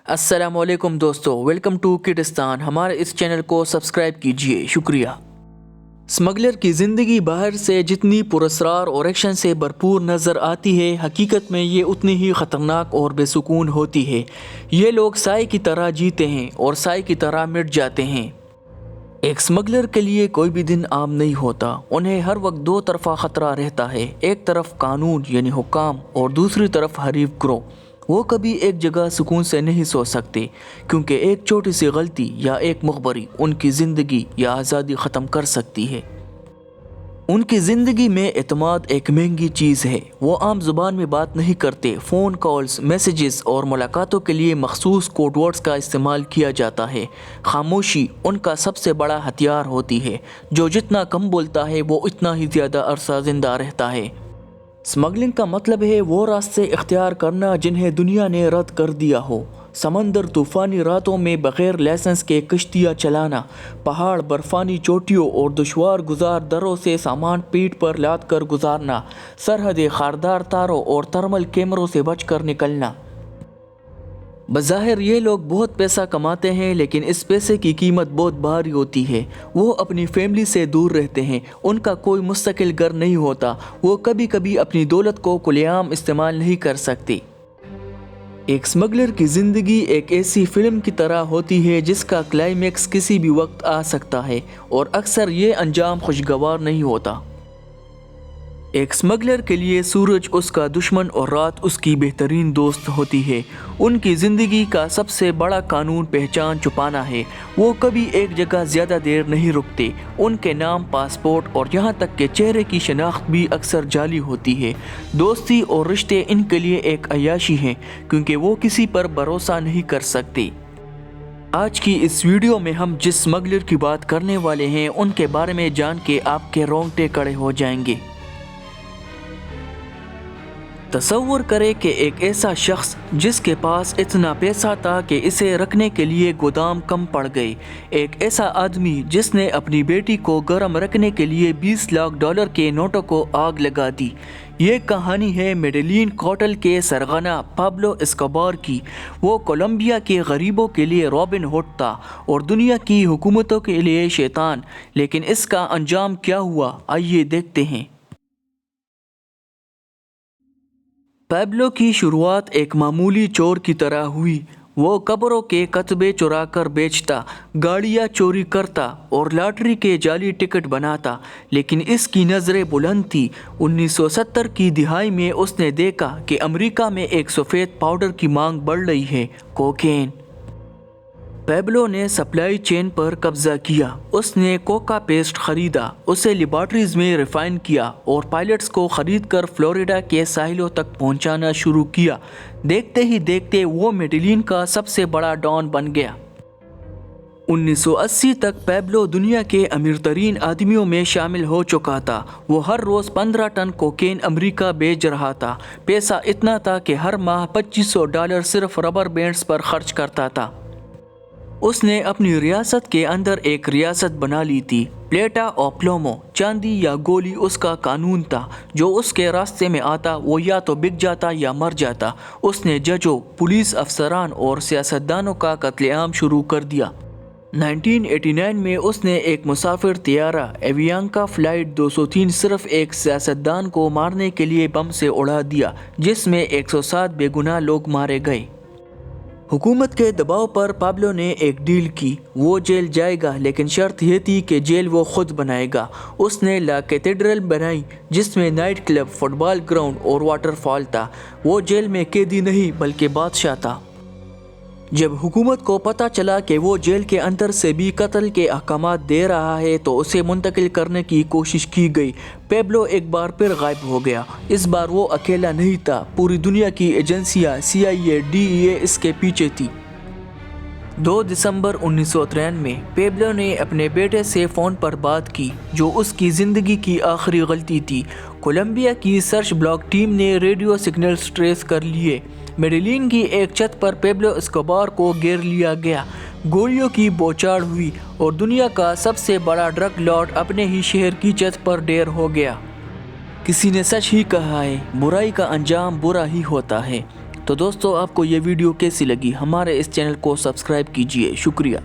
السلام علیکم دوستو، ویلکم ٹو کڈستان۔ ہمارے اس چینل کو سبسکرائب کیجئے، شکریہ۔ اسمگلر کی زندگی باہر سے جتنی پراسرار اور ایکشن سے بھرپور نظر آتی ہے، حقیقت میں یہ اتنی ہی خطرناک اور بے سکون ہوتی ہے۔ یہ لوگ سائے کی طرح جیتے ہیں اور سائے کی طرح مٹ جاتے ہیں۔ ایک اسمگلر کے لیے کوئی بھی دن عام نہیں ہوتا۔ انہیں ہر وقت دو طرفہ خطرہ رہتا ہے، ایک طرف قانون یعنی حکام اور دوسری طرف حریف گروہ۔ وہ کبھی ایک جگہ سکون سے نہیں سو سکتے، کیونکہ ایک چھوٹی سی غلطی یا ایک مخبری ان کی زندگی یا آزادی ختم کر سکتی ہے۔ ان کی زندگی میں اعتماد ایک مہنگی چیز ہے۔ وہ عام زبان میں بات نہیں کرتے، فون کالز، میسیجز اور ملاقاتوں کے لیے مخصوص کوڈ ورڈز کا استعمال کیا جاتا ہے۔ خاموشی ان کا سب سے بڑا ہتھیار ہوتی ہے۔ جو جتنا کم بولتا ہے وہ اتنا ہی زیادہ عرصہ زندہ رہتا ہے۔ اسمگلنگ کا مطلب ہے وہ راستے اختیار کرنا جنہیں دنیا نے رد کر دیا ہو۔ سمندر طوفانی راتوں میں بغیر لائسنس کے کشتیاں چلانا، پہاڑ برفانی چوٹیوں اور دشوار گزار دروں سے سامان پیٹھ پر لاد کر گزارنا، سرحدیں خاردار تاروں اور تھرمل کیمروں سے بچ کر نکلنا۔ بظاہر یہ لوگ بہت پیسہ کماتے ہیں، لیکن اس پیسے کی قیمت بہت بھاری ہوتی ہے۔ وہ اپنی فیملی سے دور رہتے ہیں، ان کا کوئی مستقل گھر نہیں ہوتا، وہ کبھی کبھی اپنی دولت کو کھلے عام استعمال نہیں کر سکتے۔ ایک اسمگلر کی زندگی ایک ایسی فلم کی طرح ہوتی ہے جس کا کلائمیکس کسی بھی وقت آ سکتا ہے، اور اکثر یہ انجام خوشگوار نہیں ہوتا۔ ایک اسمگلر کے لیے سورج اس کا دشمن اور رات اس کی بہترین دوست ہوتی ہے۔ ان کی زندگی کا سب سے بڑا قانون پہچان چھپانا ہے۔ وہ کبھی ایک جگہ زیادہ دیر نہیں رکتے۔ ان کے نام، پاسپورٹ اور یہاں تک کہ چہرے کی شناخت بھی اکثر جعلی ہوتی ہے۔ دوستی اور رشتے ان کے لیے ایک عیاشی ہیں، کیونکہ وہ کسی پر بھروسہ نہیں کر سکتے۔ آج کی اس ویڈیو میں ہم جس اسمگلر کی بات کرنے والے ہیں ان کے بارے میں جان کے آپ کے رونگٹے کھڑے ہو جائیں گے۔ تصور کریں کہ ایک ایسا شخص جس کے پاس اتنا پیسہ تھا کہ اسے رکھنے کے لیے گودام کم پڑ گئے، ایک ایسا آدمی جس نے اپنی بیٹی کو گرم رکھنے کے لیے $20 لاکھ کے نوٹوں کو آگ لگا دی۔ یہ کہانی ہے میڈیلین کارٹل کے سرغنہ پابلو اسکوبار کی۔ وہ کولمبیا کے غریبوں کے لیے رابن ہوڈ تھا اور دنیا کی حکومتوں کے لیے شیطان۔ لیکن اس کا انجام کیا ہوا، آئیے دیکھتے ہیں۔ پابلو کی شروعات ایک معمولی چور کی طرح ہوئی۔ وہ قبروں کے کتبے چرا کر بیچتا، گاڑیاں چوری کرتا اور لاٹری کے جعلی ٹکٹ بناتا، لیکن اس کی نظریں بلند تھی۔ 1970 کی دہائی میں اس نے دیکھا کہ امریکہ میں ایک سفید پاؤڈر کی مانگ بڑھ رہی ہے، کوکین۔ پابلو نے سپلائی چین پر قبضہ کیا۔ اس نے کوکا پیسٹ خریدا، اسے لیبارٹریز میں ریفائن کیا اور پائلٹس کو خرید کر فلوریڈا کے ساحلوں تک پہنچانا شروع کیا۔ دیکھتے ہی دیکھتے وہ میڈیلین کا سب سے بڑا ڈان بن گیا۔ 1980 تک پابلو دنیا کے امیر ترین آدمیوں میں شامل ہو چکا تھا۔ وہ ہر روز 15 ٹن کوکین امریکہ بیچ رہا تھا۔ پیسہ اتنا تھا کہ ہر ماہ $2500 صرف ربر بینڈز پر خرچ کرتا تھا۔ اس نے اپنی ریاست کے اندر ایک ریاست بنا لی تھی۔ پلیٹا او پلومو، چاندی یا گولی اس کا قانون تھا۔ جو اس کے راستے میں آتا وہ یا تو بک جاتا یا مر جاتا۔ اس نے ججوں، پولیس افسران اور سیاستدانوں کا قتل عام شروع کر دیا۔ 1989 میں اس نے ایک مسافر طیارہ ایویانکا فلائٹ 203 صرف ایک سیاستدان کو مارنے کے لیے بم سے اڑا دیا، جس میں 107 بے گناہ لوگ مارے گئے۔ حکومت کے دباؤ پر پابلو نے ایک ڈیل کی۔ وہ جیل جائے گا، لیکن شرط یہ تھی کہ جیل وہ خود بنائے گا۔ اس نے لا کیتھیڈرل بنائی، جس میں نائٹ کلب، فٹ بال گراؤنڈ اور واٹر فال تھا۔ وہ جیل میں قیدی نہیں بلکہ بادشاہ تھا۔ جب حکومت کو پتہ چلا کہ وہ جیل کے اندر سے بھی قتل کے احکامات دے رہا ہے تو اسے منتقل کرنے کی کوشش کی گئی۔ پابلو ایک بار پھر غائب ہو گیا۔ اس بار وہ اکیلا نہیں تھا، پوری دنیا کی ایجنسیاں، CIA، DEA اس کے پیچھے تھی۔ 2 دسمبر 1993 میں پابلو نے اپنے بیٹے سے فون پر بات کی، جو اس کی زندگی کی آخری غلطی تھی۔ کولمبیا کی سرچ بلاک ٹیم نے ریڈیو سگنلز ٹریس کر لیے۔ میڈیلین کی ایک چھت پر پابلو اسکوبار کو گھیر لیا گیا۔ گولیوں کی بوچھاڑ ہوئی اور دنیا کا سب سے بڑا ڈرگ لارڈ اپنے ہی شہر کی چھت پر ڈھیر ہو گیا۔ کسی نے سچ ہی کہا ہے، برائی کا انجام برا ہی ہوتا ہے۔ تو دوستو آپ کو یہ ویڈیو کیسی لگی؟ ہمارے اس چینل کو سبسکرائب کیجئے، شکریہ۔